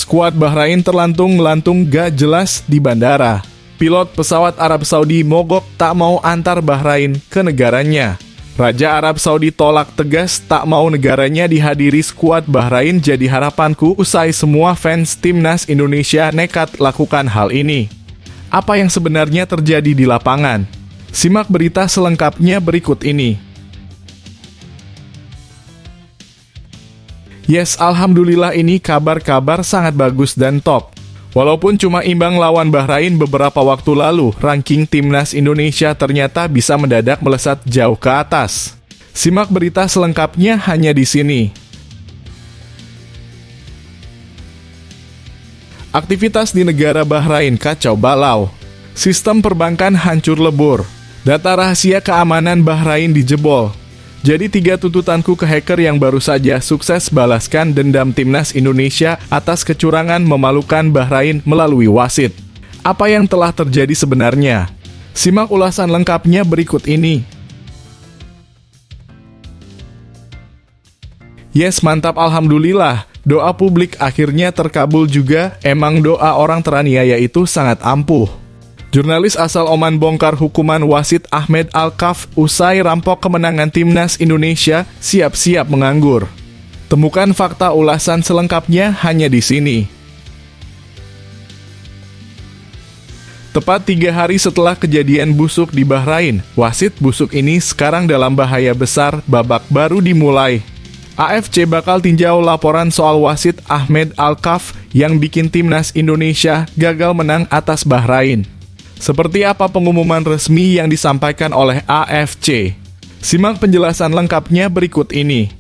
Skuad Bahrain terlantung-lantung gak jelas di bandara. Pilot pesawat Arab Saudi mogok tak mau antar Bahrain ke negaranya. Raja Arab Saudi tolak tegas tak mau negaranya dihadiri skuad Bahrain, jadi harapanku usai semua fans timnas Indonesia nekat lakukan hal ini. Apa yang sebenarnya terjadi di lapangan? Simak berita selengkapnya berikut ini. Yes, alhamdulillah ini kabar-kabar sangat bagus dan top. Walaupun cuma imbang lawan Bahrain beberapa waktu lalu, ranking timnas Indonesia ternyata bisa mendadak melesat jauh ke atas. Simak berita selengkapnya hanya di sini. Aktivitas di negara Bahrain kacau balau. Sistem perbankan hancur lebur. Data rahasia keamanan Bahrain dijebol. Jadi 3 tuntutanku ke hacker yang baru saja sukses balaskan dendam timnas Indonesia atas kecurangan memalukan Bahrain melalui wasit. Apa yang telah terjadi sebenarnya? Simak ulasan lengkapnya berikut ini. Yes, mantap, alhamdulillah. Doa publik akhirnya terkabul juga. Emang doa orang teraniaya itu sangat ampuh. Jurnalis asal Oman bongkar hukuman wasit Ahmed Al-Kaf usai rampok kemenangan timnas Indonesia, siap-siap menganggur. Temukan fakta ulasan selengkapnya hanya di sini. Tepat 3 hari setelah kejadian busuk di Bahrain, wasit busuk ini sekarang dalam bahaya besar, babak baru dimulai. AFC bakal tinjau laporan soal wasit Ahmed Al-Kaf yang bikin timnas Indonesia gagal menang atas Bahrain. Seperti apa pengumuman resmi yang disampaikan oleh AFC? Simak penjelasan lengkapnya berikut ini.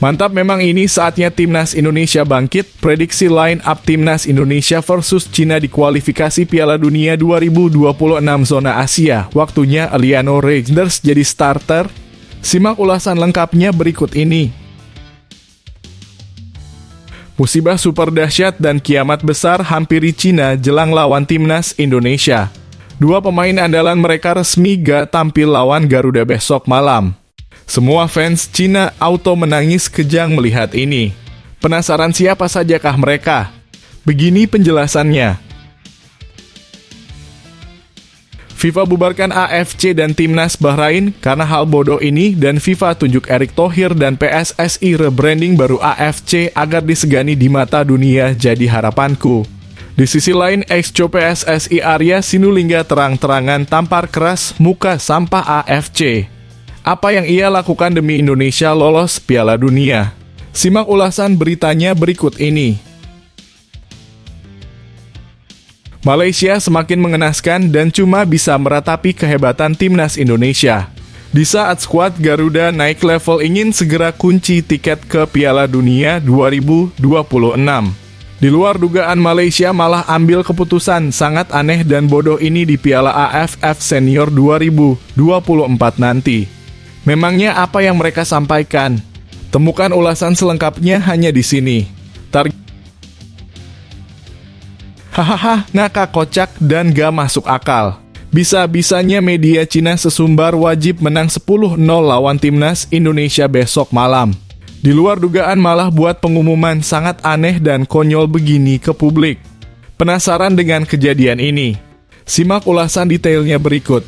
Mantap, memang ini saatnya timnas Indonesia bangkit. Prediksi line up timnas Indonesia versus Cina di kualifikasi Piala Dunia 2026 zona Asia. Waktunya Eliano Reinders jadi starter. Simak ulasan lengkapnya berikut ini. Musibah super dahsyat dan kiamat besar hampiri Cina jelang lawan timnas Indonesia. 2 pemain andalan mereka resmi gak tampil lawan Garuda besok malam. Semua fans Cina auto menangis kejang melihat ini. Penasaran siapa sajakah mereka? Begini penjelasannya. FIFA bubarkan AFC dan timnas Bahrain karena hal bodoh ini, dan FIFA tunjuk Erick Thohir dan PSSI rebranding baru AFC agar disegani di mata dunia, jadi harapanku. Di sisi lain, ex-co PSSI Arya Sinulinga terang-terangan tampar keras muka sampah AFC. Apa yang ia lakukan demi Indonesia lolos Piala Dunia? Simak ulasan beritanya berikut ini. Malaysia semakin mengenaskan dan cuma bisa meratapi kehebatan timnas Indonesia. Di saat skuad Garuda naik level ingin segera kunci tiket ke Piala Dunia 2026. Di luar dugaan, Malaysia malah ambil keputusan sangat aneh dan bodoh ini di Piala AFF Senior 2024 nanti. Memangnya apa yang mereka sampaikan? Temukan ulasan selengkapnya hanya di sini. Hahaha, ngakak, kocak, dan gak masuk akal. Bisa-bisanya media Cina sesumbar wajib menang 10-0 lawan timnas Indonesia besok malam. Di luar dugaan malah buat pengumuman sangat aneh dan konyol begini ke publik. Penasaran dengan kejadian ini? Simak ulasan detailnya berikut.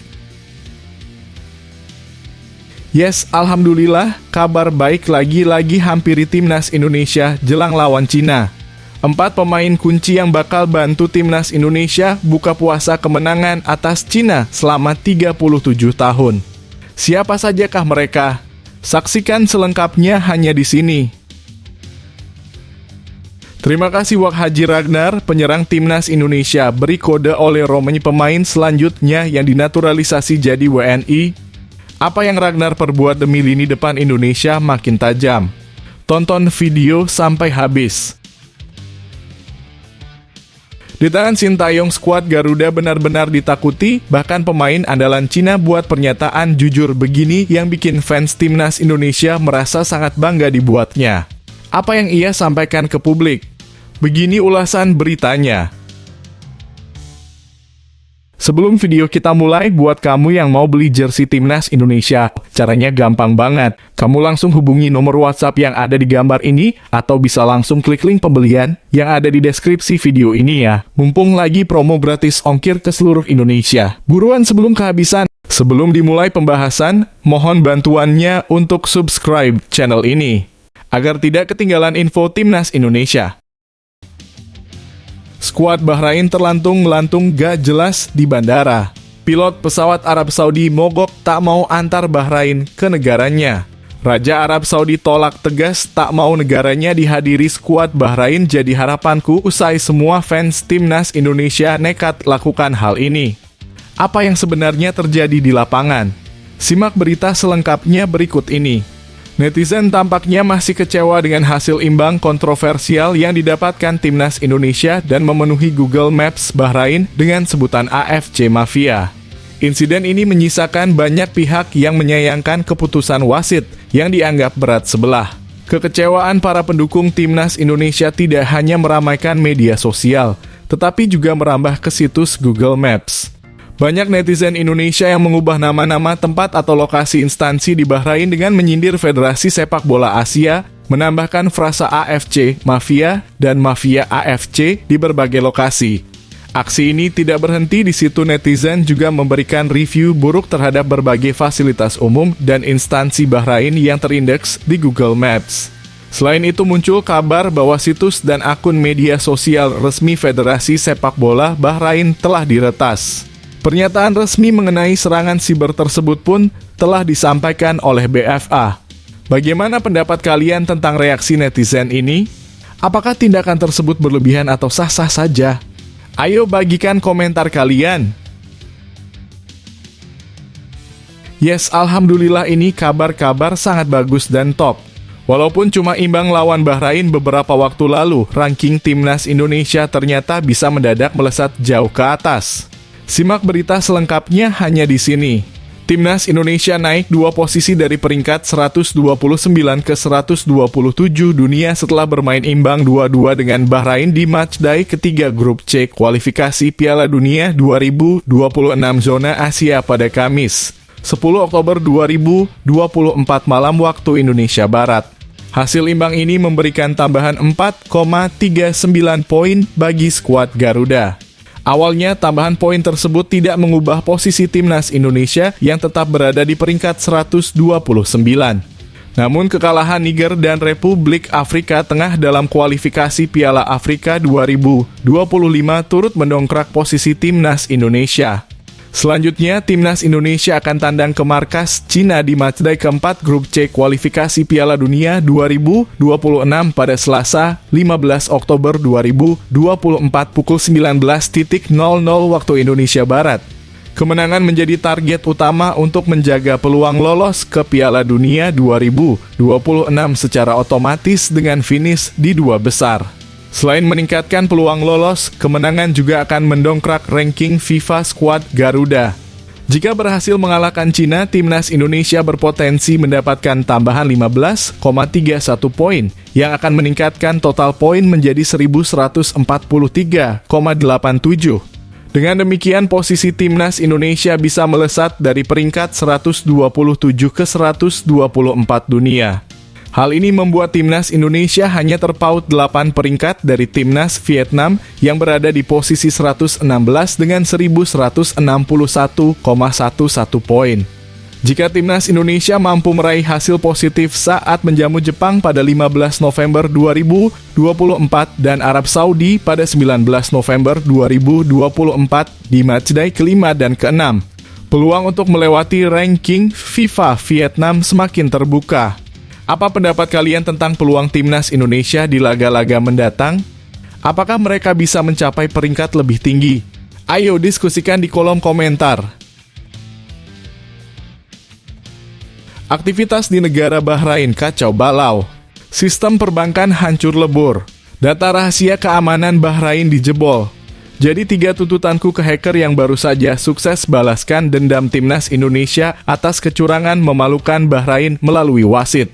Yes, alhamdulillah, kabar baik lagi-lagi hampiri timnas Indonesia jelang lawan Cina. 4 pemain kunci yang bakal bantu timnas Indonesia buka puasa kemenangan atas Cina selama 37 tahun. Siapa sajakah mereka? Saksikan selengkapnya hanya di sini. Terima kasih Wak Haji Ragnar, penyerang timnas Indonesia, beri kode oleh Romani pemain selanjutnya yang dinaturalisasi jadi WNI. Apa yang Ragnar perbuat demi lini depan Indonesia makin tajam. Tonton video sampai habis. Di tangan Sintayong, skuad Garuda benar-benar ditakuti, bahkan pemain andalan Cina buat pernyataan jujur begini yang bikin fans timnas Indonesia merasa sangat bangga dibuatnya. Apa yang ia sampaikan ke publik? Begini ulasan beritanya. Sebelum video kita mulai, buat kamu yang mau beli jersey Timnas Indonesia, caranya gampang banget. Kamu langsung hubungi nomor WhatsApp yang ada di gambar ini, atau bisa langsung klik link pembelian yang ada di deskripsi video ini ya. Mumpung lagi promo gratis ongkir ke seluruh Indonesia. Buruan sebelum kehabisan. Sebelum dimulai pembahasan, mohon bantuannya untuk subscribe channel ini, agar tidak ketinggalan info Timnas Indonesia. Skuad Bahrain terlantung-melantung gak jelas di bandara. Pilot pesawat Arab Saudi mogok tak mau antar Bahrain ke negaranya. Raja Arab Saudi tolak tegas tak mau negaranya dihadiri skuad Bahrain, jadi harapanku usai semua fans Timnas Indonesia nekat lakukan hal ini. Apa yang sebenarnya terjadi di lapangan? Simak berita selengkapnya berikut ini. Netizen tampaknya masih kecewa dengan hasil imbang kontroversial yang didapatkan Timnas Indonesia dan memenuhi Google Maps Bahrain dengan sebutan AFC Mafia. Insiden ini menyisakan banyak pihak yang menyayangkan keputusan wasit yang dianggap berat sebelah. Kekecewaan para pendukung Timnas Indonesia tidak hanya meramaikan media sosial, tetapi juga merambah ke situs Google Maps. Banyak netizen Indonesia yang mengubah nama-nama tempat atau lokasi instansi di Bahrain dengan menyindir Federasi Sepak Bola Asia, menambahkan frasa AFC Mafia dan Mafia AFC di berbagai lokasi. Aksi ini tidak berhenti di situ, netizen juga memberikan review buruk terhadap berbagai fasilitas umum dan instansi Bahrain yang terindeks di Google Maps. Selain itu muncul kabar bahwa situs dan akun media sosial resmi Federasi Sepak Bola Bahrain telah diretas. Pernyataan resmi mengenai serangan siber tersebut pun telah disampaikan oleh BFA. Bagaimana pendapat kalian tentang reaksi netizen ini? Apakah tindakan tersebut berlebihan atau sah-sah saja? Ayo bagikan komentar kalian. Yes, alhamdulillah ini kabar-kabar sangat bagus dan top. Walaupun cuma imbang lawan Bahrain beberapa waktu lalu, ranking Timnas Indonesia ternyata bisa mendadak melesat jauh ke atas. Simak berita selengkapnya hanya di sini. Timnas Indonesia naik 2 posisi dari peringkat 129 ke 127 dunia setelah bermain imbang 2-2 dengan Bahrain di matchday ketiga grup C kualifikasi Piala Dunia 2026 zona Asia pada Kamis, 10 Oktober 2024 malam waktu Indonesia Barat. Hasil imbang ini memberikan tambahan 4,39 poin bagi skuad Garuda. Awalnya, tambahan poin tersebut tidak mengubah posisi Timnas Indonesia yang tetap berada di peringkat 129. Namun, kekalahan Niger dan Republik Afrika Tengah dalam kualifikasi Piala Afrika 2025 turut mendongkrak posisi Timnas Indonesia. Selanjutnya, Timnas Indonesia akan tandang ke markas Cina di matchday keempat grup C kualifikasi Piala Dunia 2026 pada Selasa, 15 Oktober 2024 pukul 19.00 waktu Indonesia Barat. Kemenangan menjadi target utama untuk menjaga peluang lolos ke Piala Dunia 2026 secara otomatis dengan finish di 2 besar. Selain meningkatkan peluang lolos, kemenangan juga akan mendongkrak ranking FIFA skuad Garuda. Jika berhasil mengalahkan Cina, Timnas Indonesia berpotensi mendapatkan tambahan 15,31 poin yang akan meningkatkan total poin menjadi 1.143,87. Dengan demikian, posisi Timnas Indonesia bisa melesat dari peringkat 127 ke 124 dunia. Hal ini membuat Timnas Indonesia hanya terpaut 8 peringkat dari Timnas Vietnam yang berada di posisi 116 dengan 1.161,11 poin. Jika Timnas Indonesia mampu meraih hasil positif saat menjamu Jepang pada 15 November 2024 dan Arab Saudi pada 19 November 2024 di matchday kelima dan keenam, peluang untuk melewati ranking FIFA Vietnam semakin terbuka. Apa pendapat kalian tentang peluang Timnas Indonesia di laga-laga mendatang? Apakah mereka bisa mencapai peringkat lebih tinggi? Ayo diskusikan di kolom komentar. Aktivitas di negara Bahrain kacau balau. Sistem perbankan hancur lebur. Data rahasia keamanan Bahrain dijebol. Jadi 3 tuntutanku ke hacker yang baru saja sukses balaskan dendam Timnas Indonesia atas kecurangan memalukan Bahrain melalui wasit.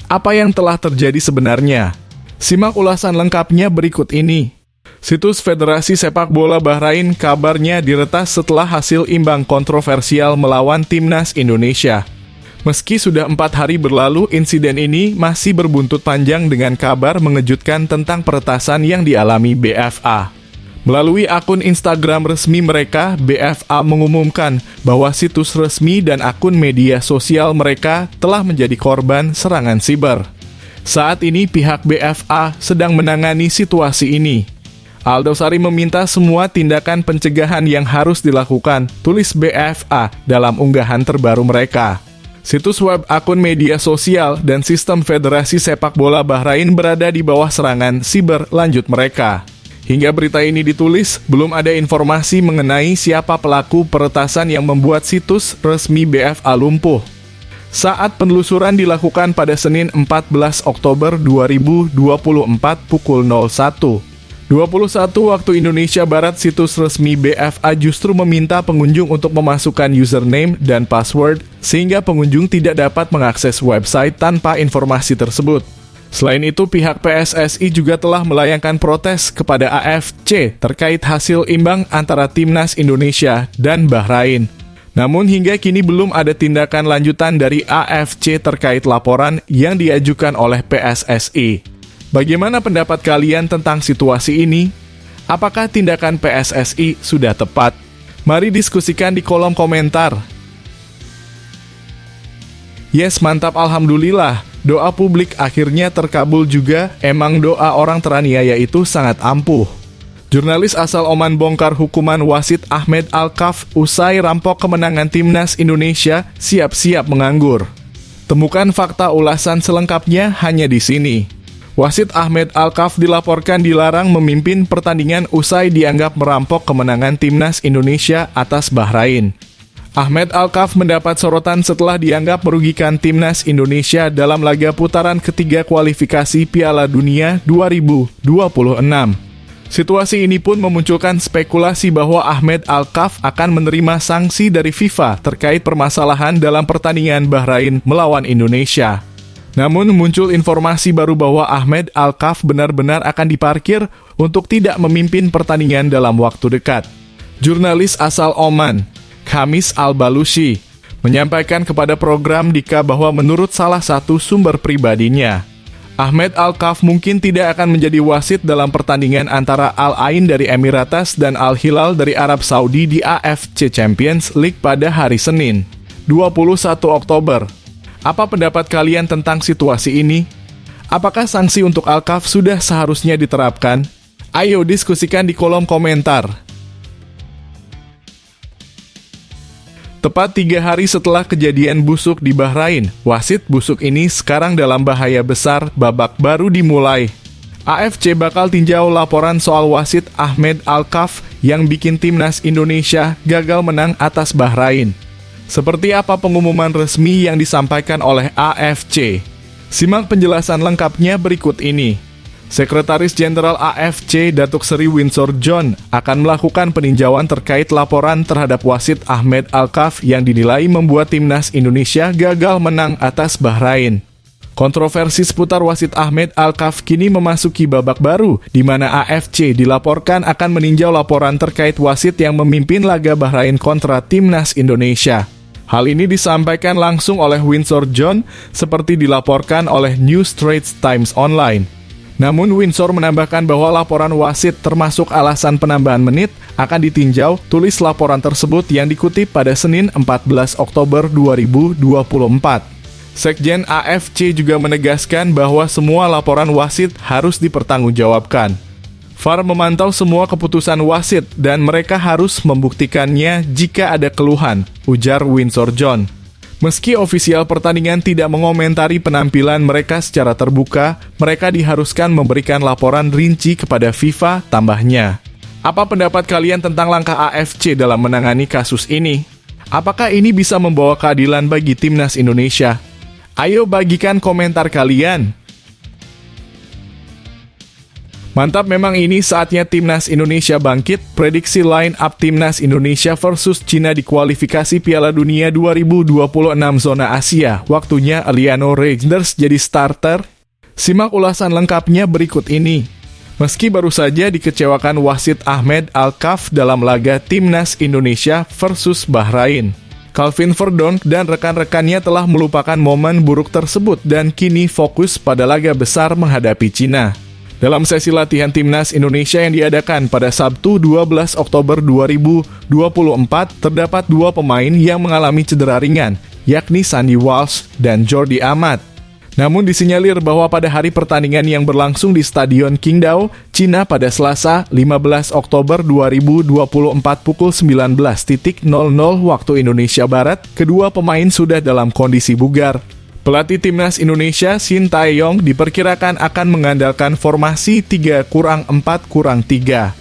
Apa yang telah terjadi sebenarnya? Simak ulasan lengkapnya berikut ini. Situs Federasi Sepak Bola Bahrain kabarnya diretas setelah hasil imbang kontroversial melawan Timnas Indonesia. Meski sudah 4 hari berlalu, insiden ini masih berbuntut panjang dengan kabar mengejutkan tentang peretasan yang dialami BFA. Melalui akun Instagram resmi mereka, BFA mengumumkan bahwa situs resmi dan akun media sosial mereka telah menjadi korban serangan siber. Saat ini pihak BFA sedang menangani situasi ini. Aldosari meminta semua tindakan pencegahan yang harus dilakukan, tulis BFA dalam unggahan terbaru mereka. Situs web, akun media sosial, dan sistem Federasi Sepak Bola Bahrain berada di bawah serangan siber lanjut mereka. Hingga berita ini ditulis, belum ada informasi mengenai siapa pelaku peretasan yang membuat situs resmi BFA lumpuh. Saat penelusuran dilakukan pada Senin 14 Oktober 2024 pukul 01:21 waktu Indonesia Barat, situs resmi BFA justru meminta pengunjung untuk memasukkan username dan password sehingga pengunjung tidak dapat mengakses website tanpa informasi tersebut. Selain itu, pihak PSSI juga telah melayangkan protes kepada AFC terkait hasil imbang antara Timnas Indonesia dan Bahrain. Namun hingga kini belum ada tindakan lanjutan dari AFC terkait laporan yang diajukan oleh PSSI. Bagaimana pendapat kalian tentang situasi ini? Apakah tindakan PSSI sudah tepat? Mari diskusikan di kolom komentar. Yes, mantap, alhamdulillah. Doa publik akhirnya terkabul juga. Emang doa orang teraniaya itu sangat ampuh. Jurnalis asal Oman bongkar hukuman wasit Ahmed Alkaf usai rampok kemenangan Timnas Indonesia, siap-siap menganggur. Temukan fakta ulasan selengkapnya hanya di sini. Wasit Ahmed Alkaf dilaporkan dilarang memimpin pertandingan usai dianggap merampok kemenangan Timnas Indonesia atas Bahrain. Ahmed Alkaf mendapat sorotan setelah dianggap merugikan Timnas Indonesia dalam laga putaran ketiga kualifikasi Piala Dunia 2026. Situasi ini pun memunculkan spekulasi bahwa Ahmed Alkaf akan menerima sanksi dari FIFA terkait permasalahan dalam pertandingan Bahrain melawan Indonesia. Namun muncul informasi baru bahwa Ahmed Alkaf benar-benar akan diparkir untuk tidak memimpin pertandingan dalam waktu dekat. Jurnalis asal Oman, Khamis Al-Balushi, menyampaikan kepada program Dika bahwa menurut salah satu sumber pribadinya, Ahmed Alkaf mungkin tidak akan menjadi wasit dalam pertandingan antara Al Ain dari Emirates dan Al Hilal dari Arab Saudi di AFC Champions League pada hari Senin, 21 Oktober. Apa pendapat kalian tentang situasi ini? Apakah sanksi untuk Alkaf sudah seharusnya diterapkan? Ayo diskusikan di kolom komentar. Tepat 3 hari setelah kejadian busuk di Bahrain, wasit busuk ini sekarang dalam bahaya besar, babak baru dimulai. AFC bakal tinjau laporan soal wasit Ahmed Alkaf yang bikin Timnas Indonesia gagal menang atas Bahrain. Seperti apa pengumuman resmi yang disampaikan oleh AFC? Simak penjelasan lengkapnya berikut ini. Sekretaris Jenderal AFC Datuk Seri Windsor John akan melakukan peninjauan terkait laporan terhadap wasit Ahmed Alkaf yang dinilai membuat Timnas Indonesia gagal menang atas Bahrain. Kontroversi seputar wasit Ahmed Alkaf kini memasuki babak baru, di mana AFC dilaporkan akan meninjau laporan terkait wasit yang memimpin laga Bahrain kontra Timnas Indonesia. Hal ini disampaikan langsung oleh Windsor John seperti dilaporkan oleh New Straits Times Online. Namun Windsor menambahkan bahwa laporan wasit termasuk alasan penambahan menit akan ditinjau, tulis laporan tersebut yang dikutip pada Senin 14 Oktober 2024. Sekjen AFC juga menegaskan bahwa semua laporan wasit harus dipertanggungjawabkan. VAR memantau semua keputusan wasit dan mereka harus membuktikannya jika ada keluhan, ujar Windsor John. Meski ofisial pertandingan tidak mengomentari penampilan mereka secara terbuka, mereka diharuskan memberikan laporan rinci kepada FIFA, tambahnya. Apa pendapat kalian tentang langkah AFC dalam menangani kasus ini? Apakah ini bisa membawa keadilan bagi Timnas Indonesia? Ayo bagikan komentar kalian. Mantap, memang ini saatnya Timnas Indonesia bangkit. Prediksi line up Timnas Indonesia versus Cina di kualifikasi Piala Dunia 2026 zona Asia. Waktunya Eliano Reinders jadi starter. Simak ulasan lengkapnya berikut ini. Meski baru saja dikecewakan wasit Ahmed Alkaf dalam laga Timnas Indonesia versus Bahrain, Calvin Verdonk dan rekan-rekannya telah melupakan momen buruk tersebut dan kini fokus pada laga besar menghadapi Cina. Dalam sesi latihan Timnas Indonesia yang diadakan pada Sabtu 12 Oktober 2024, terdapat dua pemain yang mengalami cedera ringan, yakni Sandy Walsh dan Jordi Amat. Namun disinyalir bahwa pada hari pertandingan yang berlangsung di Stadion Qingdao, Cina pada Selasa 15 Oktober 2024 pukul 19.00 waktu Indonesia Barat, kedua pemain sudah dalam kondisi bugar. Pelatih Timnas Indonesia Shin Tae-yong diperkirakan akan mengandalkan formasi 3-4-3.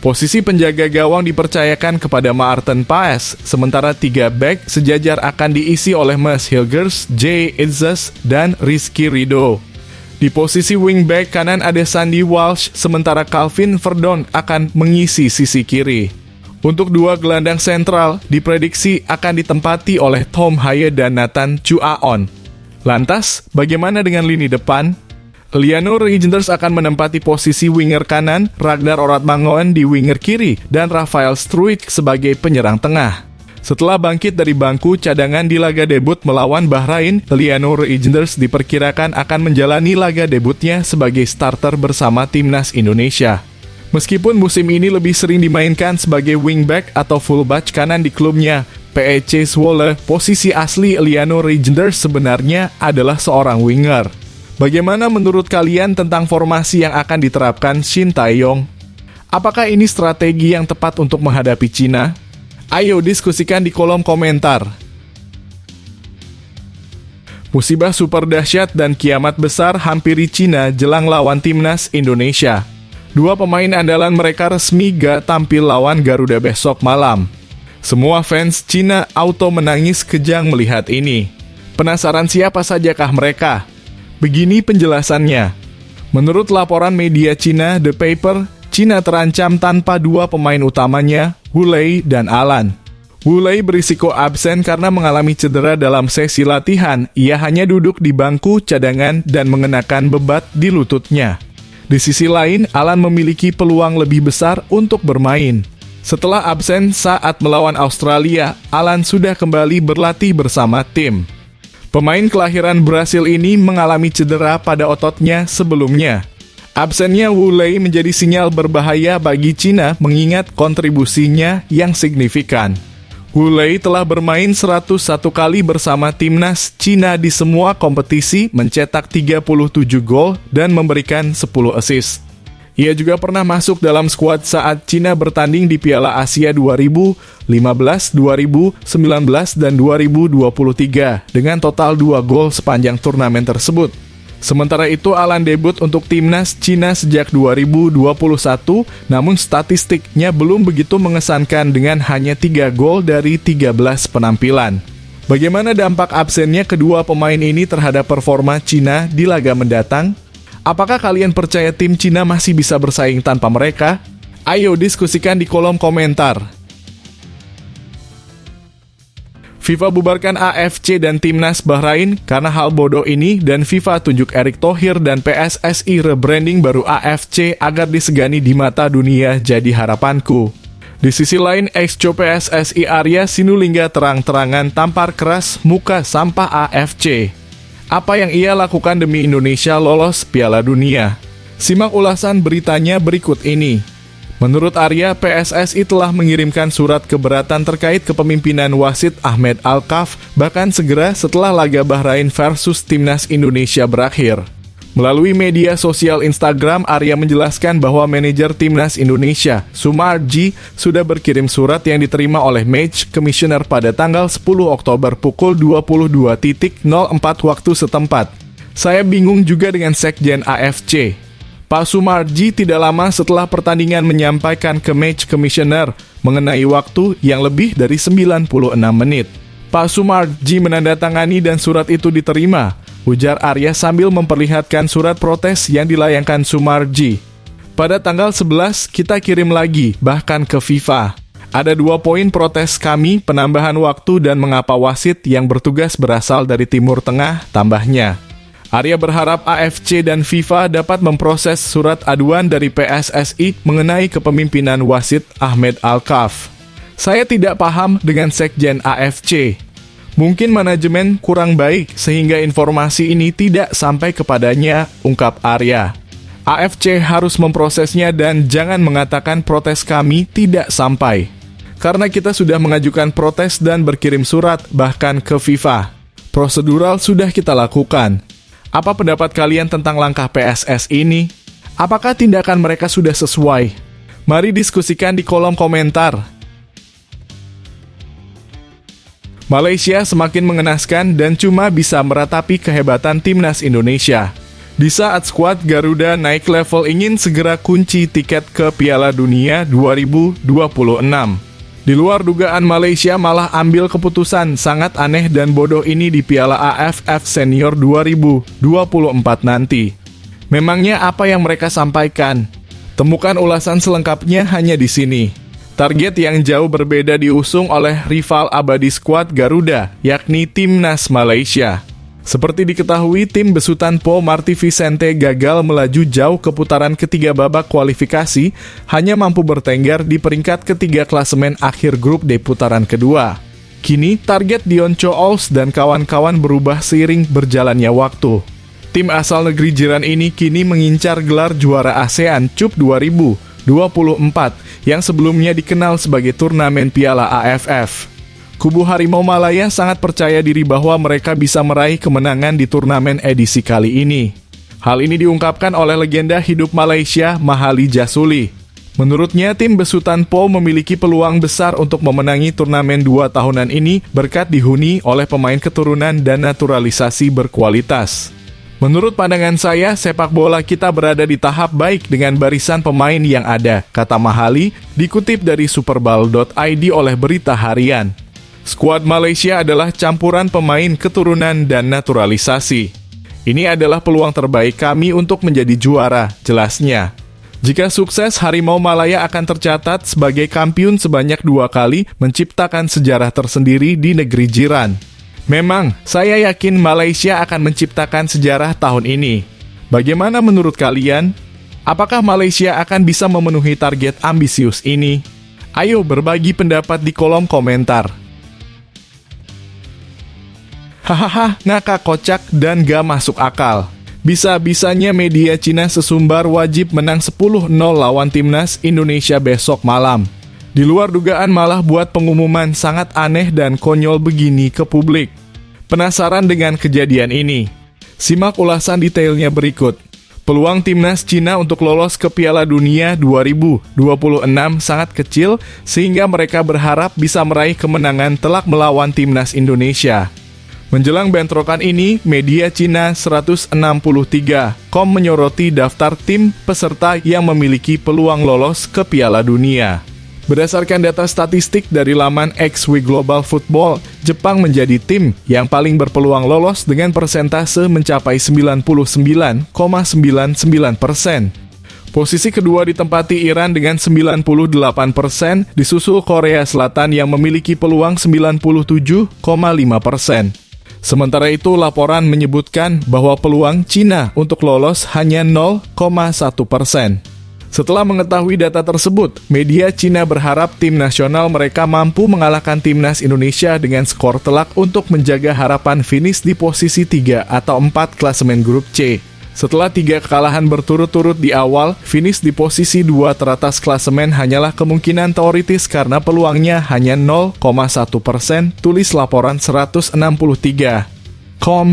Posisi penjaga gawang dipercayakan kepada Maarten Paes, sementara 3 bek sejajar akan diisi oleh Mads Hilgers, Jay Itzes, dan Rizky Ridho. Di posisi wingback kanan ada Sandy Walsh, sementara Calvin Verdonk akan mengisi sisi kiri. Untuk dua gelandang sentral diprediksi akan ditempati oleh Tom Haye dan Nathan Chuaon. Lantas, bagaimana dengan lini depan? Liano Reijnders akan menempati posisi winger kanan, Ragnar Oratmangoen di winger kiri, dan Rafael Struijk sebagai penyerang tengah. Setelah bangkit dari bangku cadangan di laga debut melawan Bahrain, Liano Reijnders diperkirakan akan menjalani laga debutnya sebagai starter bersama Timnas Indonesia. Meskipun musim ini lebih sering dimainkan sebagai wingback atau fullback kanan di klubnya, PEC Zwolle, posisi asli Liano Reijnders sebenarnya adalah seorang winger. Bagaimana menurut kalian tentang formasi yang akan diterapkan Shin Tae-yong? Apakah ini strategi yang tepat untuk menghadapi Cina? Ayo diskusikan di kolom komentar. Musibah super dahsyat dan kiamat besar hampiri Cina jelang lawan Timnas Indonesia. Dua pemain andalan mereka resmi gak tampil lawan Garuda besok malam. Semua fans Cina auto menangis kejang melihat ini. Penasaran siapa sajakah mereka? Begini penjelasannya. Menurut laporan media Cina The Paper, Cina terancam tanpa dua pemain utamanya, Wu Lei dan Alan. Wu Lei berisiko absen karena mengalami cedera dalam sesi latihan. Ia hanya duduk di bangku cadangan dan mengenakan bebat di lututnya. Di sisi lain, Alan memiliki peluang lebih besar untuk bermain. Setelah absen saat melawan Australia, Alan sudah kembali berlatih bersama tim. Pemain kelahiran Brasil ini mengalami cedera pada ototnya sebelumnya. Absennya Wu Lei menjadi sinyal berbahaya bagi Cina mengingat kontribusinya yang signifikan. Wu Lei telah bermain 101 kali bersama timnas Cina di semua kompetisi, mencetak 37 gol dan memberikan 10 assist. Ia juga pernah masuk dalam skuad saat Cina bertanding di Piala Asia 2015, 2019, dan 2023 dengan total 2 gol sepanjang turnamen tersebut. Sementara itu, Alan debut untuk timnas Cina sejak 2021, namun statistiknya belum begitu mengesankan dengan hanya 3 gol dari 13 penampilan. Bagaimana dampak absennya kedua pemain ini terhadap performa Cina di laga mendatang? Apakah kalian percaya tim Cina masih bisa bersaing tanpa mereka? Ayo diskusikan di kolom komentar. FIFA bubarkan AFC dan Timnas Bahrain karena hal bodoh ini, dan FIFA tunjuk Erick Thohir dan PSSI rebranding baru AFC agar disegani di mata dunia jadi harapanku. Di sisi lain, ex-co PSSI Arya Sinulinga terang-terangan tampar keras muka sampah AFC. Apa yang ia lakukan demi Indonesia lolos Piala Dunia? Simak ulasan beritanya berikut ini. Menurut Arya, PSSI telah mengirimkan surat keberatan terkait kepemimpinan wasit Ahmed Alkaf, bahkan segera setelah laga Bahrain versus Timnas Indonesia berakhir. Melalui media sosial Instagram, Arya menjelaskan bahwa manajer Timnas Indonesia, Sumarji, sudah berkirim surat yang diterima oleh Match Commissioner pada tanggal 10 Oktober pukul 22.04 waktu setempat. Saya bingung juga dengan Sekjen AFC. Pak Sumarji tidak lama setelah pertandingan menyampaikan ke Match Commissioner mengenai waktu yang lebih dari 96 menit. Pak Sumarji menandatangani dan surat itu diterima, ujar Arya sambil memperlihatkan surat protes yang dilayangkan Sumarji. Pada tanggal 11, kita kirim lagi, bahkan ke FIFA. Ada 2 poin protes kami, penambahan waktu dan mengapa wasit yang bertugas berasal dari Timur Tengah, tambahnya. Arya berharap AFC dan FIFA dapat memproses surat aduan dari PSSI mengenai kepemimpinan wasit Ahmed Alkaf. Saya tidak paham dengan sekjen AFC. Mungkin manajemen kurang baik sehingga informasi ini tidak sampai kepadanya, ungkap Arya. AFC harus memprosesnya dan jangan mengatakan protes kami tidak sampai. Karena kita sudah mengajukan protes dan berkirim surat bahkan ke FIFA. Prosedural sudah kita lakukan. Apa pendapat kalian tentang langkah PSS ini? Apakah tindakan mereka sudah sesuai? Mari diskusikan di kolom komentar. Malaysia semakin mengenaskan dan cuma bisa meratapi kehebatan timnas Indonesia. Di saat skuad Garuda naik level ingin segera kunci tiket ke Piala Dunia 2026. Di luar dugaan Malaysia malah ambil keputusan sangat aneh dan bodoh ini di Piala AFF Senior 2024 nanti. Memangnya apa yang mereka sampaikan? Temukan ulasan selengkapnya hanya di sini. Target yang jauh berbeda diusung oleh rival abadi skuad Garuda, yakni Timnas Malaysia. Seperti diketahui, tim besutan Po Marty Vicente gagal melaju jauh ke putaran ketiga babak kualifikasi, hanya mampu bertengger di peringkat ketiga klasemen akhir grup D putaran kedua. Kini, target Dion Chols dan kawan-kawan berubah seiring berjalannya waktu. Tim asal negeri jiran ini kini mengincar gelar juara ASEAN Cup 2024 yang sebelumnya dikenal sebagai turnamen Piala AFF. Kubu Harimau Malaya sangat percaya diri bahwa mereka bisa meraih kemenangan di turnamen edisi kali ini. Hal ini diungkapkan oleh legenda hidup Malaysia, Mahali Jasuli. Menurutnya, tim besutan Po memiliki peluang besar untuk memenangi turnamen 2 tahunan ini berkat dihuni oleh pemain keturunan dan naturalisasi berkualitas. Menurut pandangan saya, sepak bola kita berada di tahap baik dengan barisan pemain yang ada, kata Mahali, dikutip dari superball.id oleh Berita Harian. Skuad Malaysia adalah campuran pemain keturunan dan naturalisasi. Ini adalah peluang terbaik kami untuk menjadi juara, jelasnya. Jika sukses, Harimau Malaya akan tercatat sebagai kampiun sebanyak 2 kali, menciptakan sejarah tersendiri di negeri jiran. Memang, saya yakin Malaysia akan menciptakan sejarah tahun ini. Bagaimana menurut kalian? Apakah Malaysia akan bisa memenuhi target ambisius ini? Ayo berbagi pendapat di kolom komentar. Hahaha, ngakak kocak dan gak masuk akal. Bisa-bisanya media Cina sesumbar wajib menang 10-0 lawan timnas Indonesia besok malam. Di luar dugaan malah buat pengumuman sangat aneh dan konyol begini ke publik. Penasaran dengan kejadian ini? Simak ulasan detailnya berikut. Peluang timnas Cina untuk lolos ke Piala Dunia 2026 sangat kecil sehingga mereka berharap bisa meraih kemenangan telak melawan timnas Indonesia. Menjelang bentrokan ini, media Cina 163.com menyoroti daftar tim peserta yang memiliki peluang lolos ke Piala Dunia. Berdasarkan data statistik dari laman XW Global Football, Jepang menjadi tim yang paling berpeluang lolos dengan persentase mencapai 99,99%. Posisi kedua ditempati Iran dengan 98%, disusul Korea Selatan yang memiliki peluang 97,5%. Sementara itu, laporan menyebutkan bahwa peluang Cina untuk lolos hanya 0,1%. Setelah mengetahui data tersebut, media Cina berharap tim nasional mereka mampu mengalahkan timnas Indonesia dengan skor telak untuk menjaga harapan finish di posisi 3 atau 4 klasemen grup C. Setelah 3 kekalahan berturut-turut di awal, finish di posisi 2 teratas klasemen hanyalah kemungkinan teoritis karena peluangnya hanya 0,1%, tulis laporan 163.com.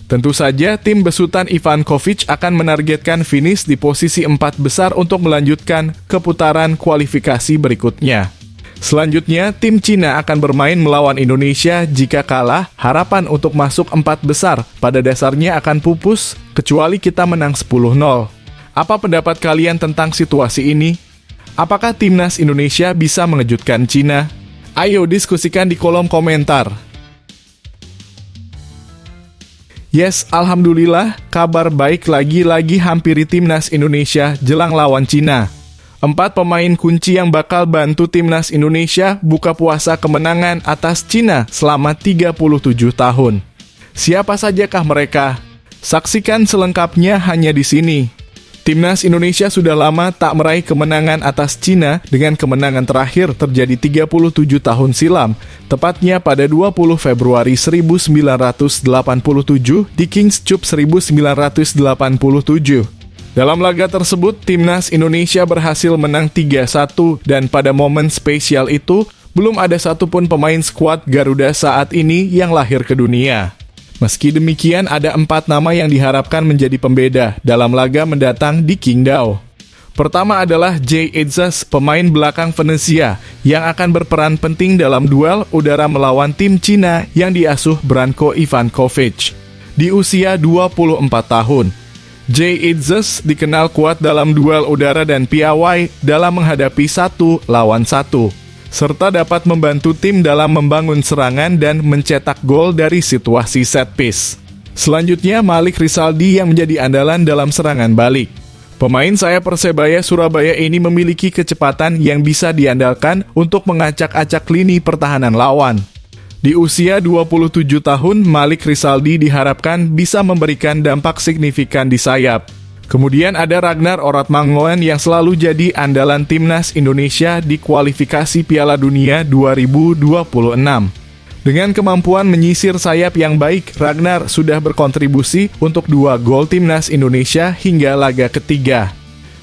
Tentu saja, tim besutan Ivankovic akan menargetkan finish di posisi 4 besar untuk melanjutkan ke putaran kualifikasi berikutnya. Selanjutnya, tim Cina akan bermain melawan Indonesia. Jika kalah, harapan untuk masuk 4 besar pada dasarnya akan pupus, kecuali kita menang 10-0. Apa pendapat kalian tentang situasi ini? Apakah timnas Indonesia bisa mengejutkan Cina? Ayo diskusikan di kolom komentar. Yes, alhamdulillah, kabar baik lagi-lagi hampiri timnas Indonesia jelang lawan Cina. 4 pemain kunci yang bakal bantu timnas Indonesia buka puasa kemenangan atas Cina selama 37 tahun. Siapa sajakah mereka? Saksikan selengkapnya hanya di sini. Timnas Indonesia sudah lama tak meraih kemenangan atas Cina dengan kemenangan terakhir terjadi 37 tahun silam, tepatnya pada 20 Februari 1987 di Kings Cup 1987. Dalam laga tersebut, Timnas Indonesia berhasil menang 3-1 dan pada momen spesial itu, belum ada satupun pemain skuad Garuda saat ini yang lahir ke dunia. Meski demikian, ada 4 nama yang diharapkan menjadi pembeda dalam laga mendatang di Qingdao. Pertama adalah Jay Itzas, pemain belakang Venezia, yang akan berperan penting dalam duel udara melawan tim Cina yang diasuh Branko Ivankovic. Di usia 24 tahun, Jay Itzas dikenal kuat dalam duel udara dan piawai dalam menghadapi 1 lawan 1. Serta dapat membantu tim dalam membangun serangan dan mencetak gol dari situasi set piece. Selanjutnya, Malik Rizaldi yang menjadi andalan dalam serangan balik. Pemain sayap Persebaya Surabaya ini memiliki kecepatan yang bisa diandalkan untuk mengacak-acak lini pertahanan lawan. Di usia 27 tahun, Malik Rizaldi diharapkan bisa memberikan dampak signifikan di sayap. Kemudian ada Ragnar Oratmangoen yang selalu jadi andalan Timnas Indonesia di kualifikasi Piala Dunia 2026. Dengan kemampuan menyisir sayap yang baik, Ragnar sudah berkontribusi untuk 2 gol Timnas Indonesia hingga laga ketiga.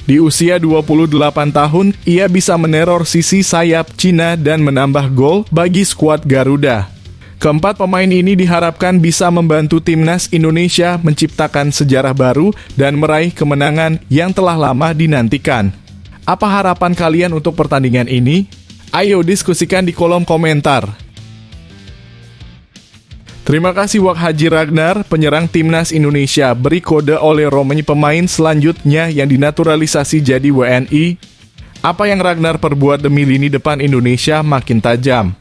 Di usia 28 tahun, ia bisa meneror sisi sayap Cina dan menambah gol bagi skuad Garuda. Keempat pemain ini diharapkan bisa membantu Timnas Indonesia menciptakan sejarah baru dan meraih kemenangan yang telah lama dinantikan. Apa harapan kalian untuk pertandingan ini? Ayo diskusikan di kolom komentar. Terima kasih Wak Haji Ragnar, penyerang Timnas Indonesia, beri kode oleh Romain pemain selanjutnya yang dinaturalisasi jadi WNI. Apa yang Ragnar perbuat demi lini depan Indonesia makin tajam.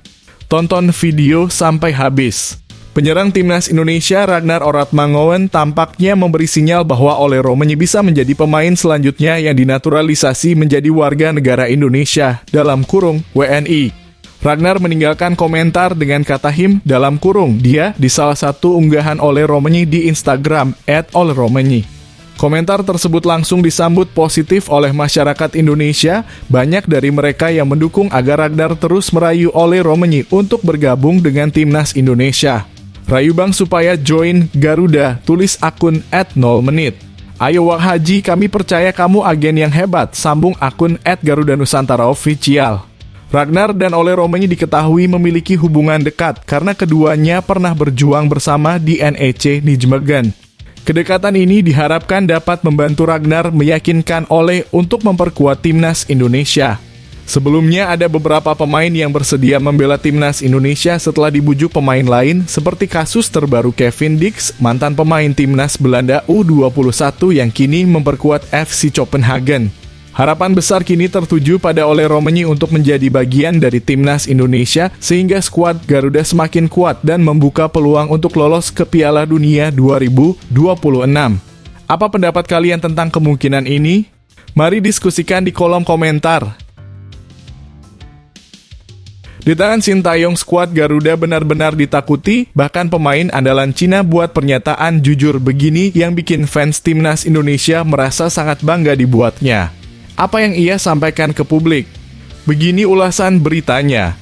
Tonton video sampai habis. Penyerang Timnas Indonesia Ragnar Oratmangoen tampaknya memberi sinyal bahwa Ole Romain bisa menjadi pemain selanjutnya yang dinaturalisasi menjadi warga negara Indonesia dalam kurung WNI. Ragnar meninggalkan komentar dengan kata him dalam kurung dia di salah satu unggahan Ole Romain di Instagram @oleromain. Komentar tersebut langsung disambut positif oleh masyarakat Indonesia. Banyak dari mereka yang mendukung agar Ragnar terus merayu Ole Romain untuk bergabung dengan Timnas Indonesia. Rayu bang supaya join Garuda, tulis akun @0menit. Ayo Wak Haji, kami percaya kamu agen yang hebat, sambung akun @garudanusantara_official. Ragnar dan Ole Romain diketahui memiliki hubungan dekat karena keduanya pernah berjuang bersama di NEC Nijmegen. Kedekatan ini diharapkan dapat membantu Ragnar meyakinkan Ole untuk memperkuat Timnas Indonesia. Sebelumnya ada beberapa pemain yang bersedia membela Timnas Indonesia setelah dibujuk pemain lain, seperti kasus terbaru Kevin Dix, mantan pemain Timnas Belanda U21 yang kini memperkuat FC Copenhagen. Harapan besar kini tertuju pada Ole Romain untuk menjadi bagian dari Timnas Indonesia sehingga skuad Garuda semakin kuat dan membuka peluang untuk lolos ke Piala Dunia 2026. Apa pendapat kalian tentang kemungkinan ini? Mari diskusikan di kolom komentar. Di tangan Sintayong, skuad Garuda benar-benar ditakuti, bahkan pemain andalan Cina buat pernyataan jujur begini yang bikin fans Timnas Indonesia merasa sangat bangga dibuatnya. Apa yang ia sampaikan ke publik? Begini ulasan beritanya.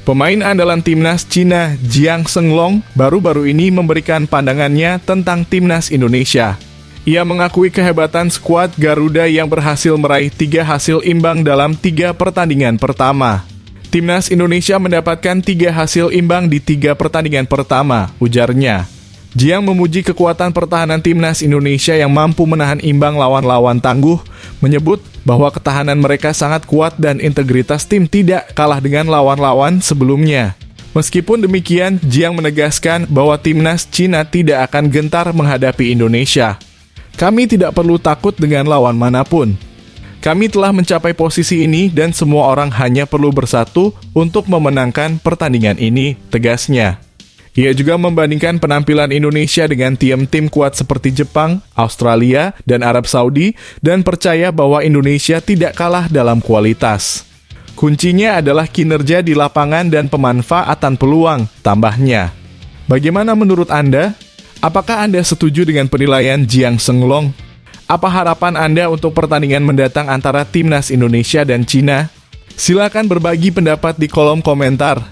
Pemain andalan Timnas Cina Jiang Shenglong baru-baru ini memberikan pandangannya tentang Timnas Indonesia. Ia mengakui kehebatan skuad Garuda yang berhasil meraih 3 hasil imbang dalam 3 pertandingan pertama. Timnas Indonesia mendapatkan 3 hasil imbang di 3 pertandingan pertama, ujarnya. Jiang memuji kekuatan pertahanan Timnas Indonesia yang mampu menahan imbang lawan-lawan tangguh, menyebut bahwa ketahanan mereka sangat kuat dan integritas tim tidak kalah dengan lawan-lawan sebelumnya. Meskipun demikian, Jiang menegaskan bahwa Timnas Cina tidak akan gentar menghadapi Indonesia. Kami tidak perlu takut dengan lawan manapun. Kami telah mencapai posisi ini dan semua orang hanya perlu bersatu untuk memenangkan pertandingan ini, tegasnya. Ia juga membandingkan penampilan Indonesia dengan tim-tim kuat seperti Jepang, Australia, dan Arab Saudi, dan percaya bahwa Indonesia tidak kalah dalam kualitas. Kuncinya adalah kinerja di lapangan dan pemanfaatan peluang, tambahnya. Bagaimana menurut Anda? Apakah Anda setuju dengan penilaian Jiang Senglong? Apa harapan Anda untuk pertandingan mendatang antara timnas Indonesia dan Cina? Silakan berbagi pendapat di kolom komentar.